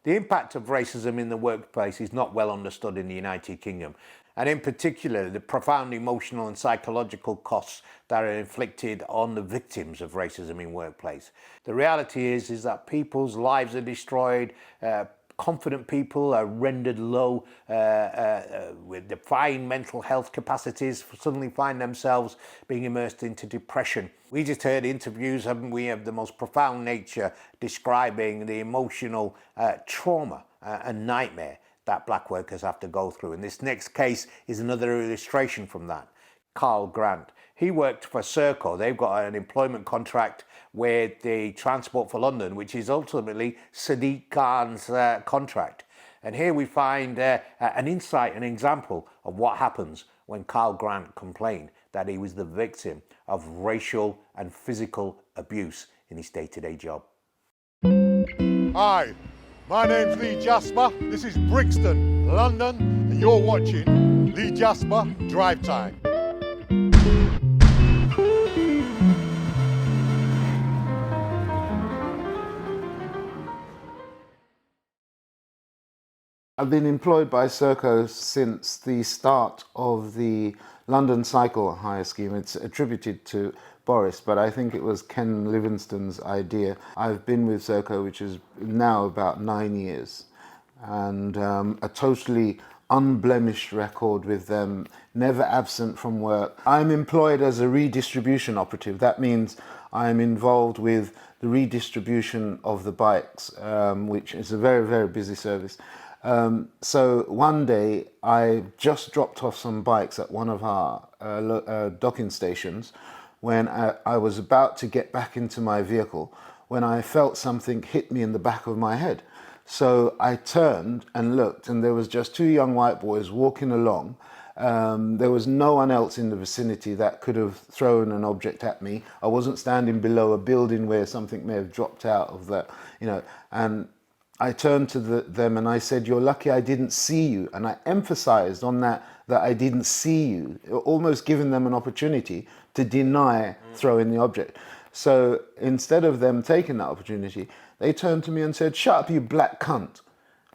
The impact of racism in the workplace is not well understood in the United Kingdom, and in particular the profound emotional and psychological costs that are inflicted on the victims of racism in workplace. The reality is that people's lives are destroyed, confident people are rendered low with defying mental health capacities, suddenly find themselves being immersed into depression. We just heard interviews, haven't we, of the most profound nature describing the emotional trauma and nightmare that black workers have to go through. And this next case is another illustration from that. Caul Grant. He worked for Circa. They've got an employment contract with the Transport for London, which is ultimately Sadiq Khan's contract. And here we find an insight, an example of what happens when Caul Grant complained that he was the victim of racial and physical abuse in his day-to-day job. Hi, my name's Lee Jasper. This is Brixton, London, and you're watching Lee Jasper Drive Time. I've been employed by Circa since the start of the London Cycle hire scheme. It's attributed to Boris, but I think it was Ken Livingstone's idea. I've been with Circa, which is now about 9 years, and a totally unblemished record with them, never absent from work. I'm employed as a redistribution operative. That means I'm involved with the redistribution of the bikes, which is a very, very busy service. So one day I just dropped off some bikes at one of our docking stations when I was about to get back into my vehicle when I felt something hit me in the back of my head. So I turned and looked, and there was just two young white boys walking along. There was no one else in the vicinity that could have thrown an object at me. I wasn't standing below a building where something may have dropped out of that, and I turned to them and I said, "You're lucky I didn't see you." And I emphasized on that I didn't see you, almost giving them an opportunity to deny throwing the object. So instead of them taking that opportunity, they turned to me and said, "Shut up, you black cunt."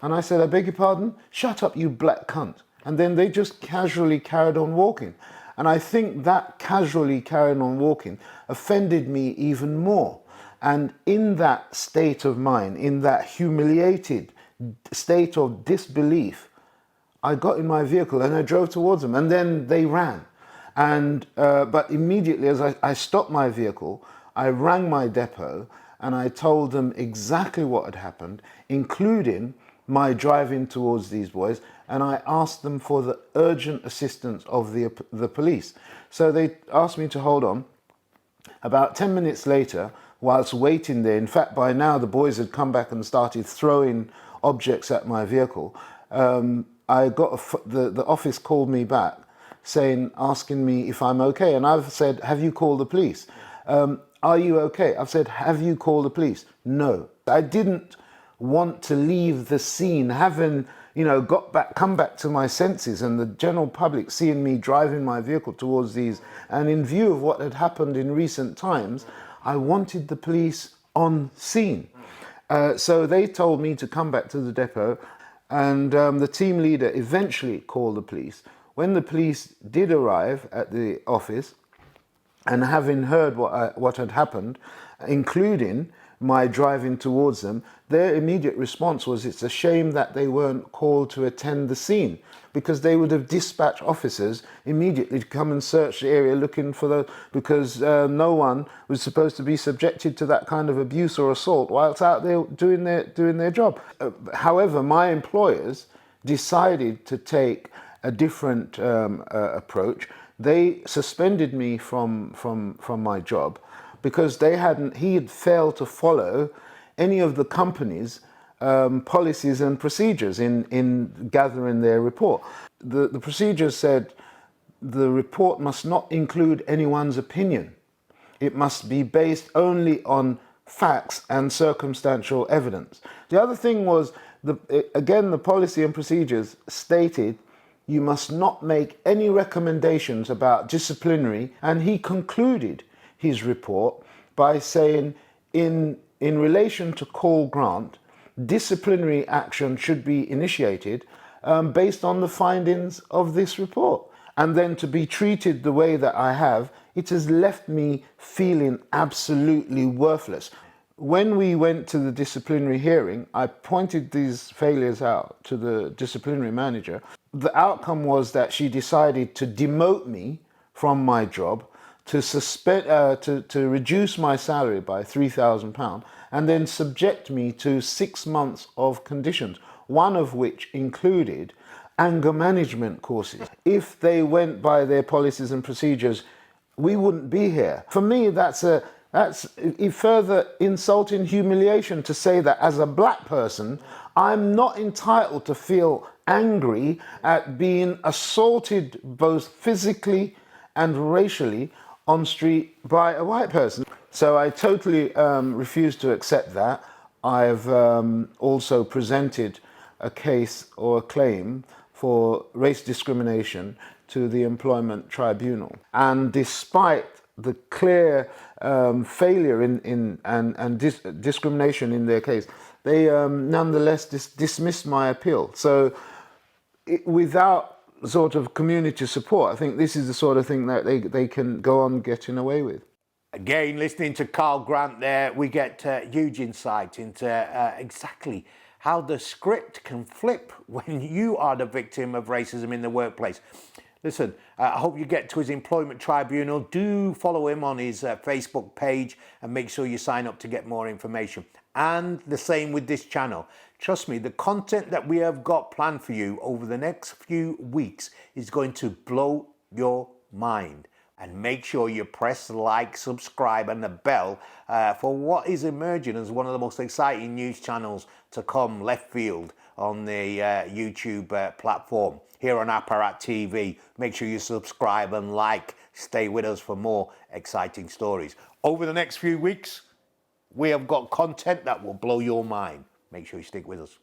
And I said, "I beg your pardon?" "Shut up, you black cunt." And then they just casually carried on walking. And I think that casually carrying on walking offended me even more. And in that state of mind, in that humiliated state of disbelief, I got in my vehicle and I drove towards them, and then they ran. And but immediately as I stopped my vehicle, I rang my depot and I told them exactly what had happened, including my driving towards these boys, and I asked them for the urgent assistance of the police. So they asked me to hold on. About 10 minutes later, whilst waiting there, in fact by now the boys had come back and started throwing objects at my vehicle, I got the office called me back asking me if I'm okay, and I've said, "Have you called the police?" "Are you okay?" I've said, "Have you called the police?" No. I didn't want to leave the scene, having come back to my senses, and the general public seeing me driving my vehicle towards these, and in view of what had happened in recent times, I wanted the police on scene. So they told me to come back to the depot, and the team leader eventually called the police. When the police did arrive at the office, and having heard what had happened, including my driving towards them, their immediate response was, "It's a shame that they weren't called to attend the scene," because they would have dispatched officers immediately to come and search the area looking for because no one was supposed to be subjected to that kind of abuse or assault whilst out there doing their job. However, my employers decided to take a different approach. They suspended me from my job because he had failed to follow any of the company's policies and procedures in gathering their report. The procedures said the report must not include anyone's opinion. It must be based only on facts and circumstantial evidence. The other thing was, again, the policy and procedures stated you must not make any recommendations about disciplinary, and he concluded his report by saying, in relation to Caul Grant, disciplinary action should be initiated based on the findings of this report. And then to be treated the way that I have, it has left me feeling absolutely worthless. When we went to the disciplinary hearing, I pointed these failures out to the disciplinary manager. The outcome was that she decided to demote me from my job, to reduce my salary by £3,000, and then subject me to 6 months of conditions, one of which included anger management courses. If they went by their policies and procedures, we wouldn't be here. For me, that's a further insult and humiliation to say that as a black person, I'm not entitled to feel angry at being assaulted both physically and racially on street by a white person. So I totally refuse to accept that. I've also presented a case or a claim for race discrimination to the Employment Tribunal. And despite the clear failure and discrimination in their case, they nonetheless dismissed my appeal. So without sort of community support, I think this is the sort of thing that they can go on getting away with. Again, listening to Caul Grant there, we get huge insight into exactly how the script can flip when you are the victim of racism in the workplace. Listen, I hope you get to his Employment Tribunal. Do follow him on his Facebook page and make sure you sign up to get more information. And the same with this channel. Trust me, the content that we have got planned for you over the next few weeks is going to blow your mind. And make sure you press like, subscribe and the bell for what is emerging as one of the most exciting news channels to come left field on the YouTube platform. Here on Apparat TV, make sure you subscribe and like. Stay with us for more exciting stories. Over the next few weeks, we have got content that will blow your mind. Make sure you stick with us.